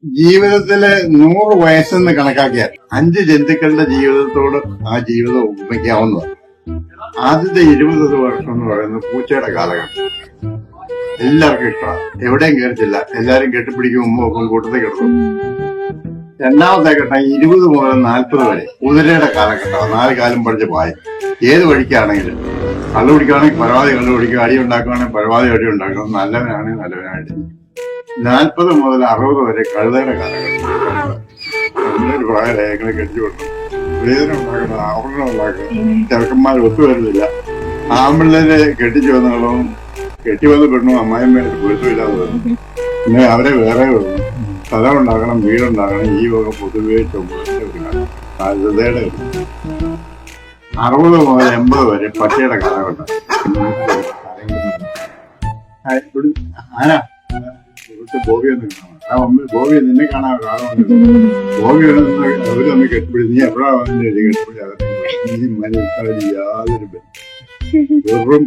ജീവിതത്തില് 100 വയസ്സെന്ന് കണക്കാക്കിയാൽ 5 ജന്തുക്കളുടെ ജീവിതത്തോട് ആ ജീവിതം ഉപമിക്കാവുന്നതാണ്. ആദ്യത്തെ 20 വർഷം എന്ന് പറയുന്നത് പൂച്ചയുടെ കാലഘട്ടം. എല്ലാവർക്കും ഇഷ്ടമാണ്, എവിടെയും കയറിച്ചില്ല, എല്ലാരും കെട്ടിപ്പിടിക്കും, ഉമ്മൊക്കെ കൂട്ടത്തിൽ കിടക്കും. രണ്ടാമത്തെ ഘട്ടം 20 മുതൽ 40 വരെ കുതിരയുടെ കാലഘട്ടമാണ്. 4 കാലം പഠിച്ച് പായും. ഏത് വഴിക്കാണെങ്കിലും കള്ളു പിടിക്കുകയാണെങ്കിൽ പരമാവധി കള്ളു പിടിക്കും, അടി ഉണ്ടാക്കുകയാണെങ്കിൽ പരമാവധി അടി ഉണ്ടാക്കണം, നല്ലവനാണെങ്കിൽ നല്ലവനായിട്ട്. 40 മുതൽ 60 വരെ കഴുതയുടെ കാലഘട്ടം. നല്ലൊരു പ്രായങ്ങളെ കെട്ടിച്ചു കൊടുക്കും, വേദന ഉണ്ടാക്കണം, ആവരണം ഉണ്ടാക്കണം, ചെറുക്കന്മാർ ഒത്തുവരുന്നില്ല. ആമ്പിള്ളേരെ കെട്ടിച്ചു വന്നകളും കെട്ടി വന്ന് പെണ്ണു അമ്മായിമ്മേരെ പൊരുത്തമില്ലാതെ വരും. പിന്നെ അവരെ വേറെ വരും. സ്ഥലം ഉണ്ടാക്കണം, വീടുണ്ടാക്കണം, ഈ വക പൊതുവേ കഴുതയുടെ. 60 മുതൽ 80 വരെ പട്ടിയുടെ കാലഘട്ടം. ആരാ ബോബിയൊന്നും കാണാം, ബോബി നിന്നെ കാണാൻ കാണുന്നുണ്ട്. ബോബി അവര് തമ്മിൽ കെട്ടിപ്പിടി, നീ എപ്പോഴാ വന്നിട്ട് കെട്ടിപ്പിടി, നീ മനസ്സിലായി യാതൊരു വെറും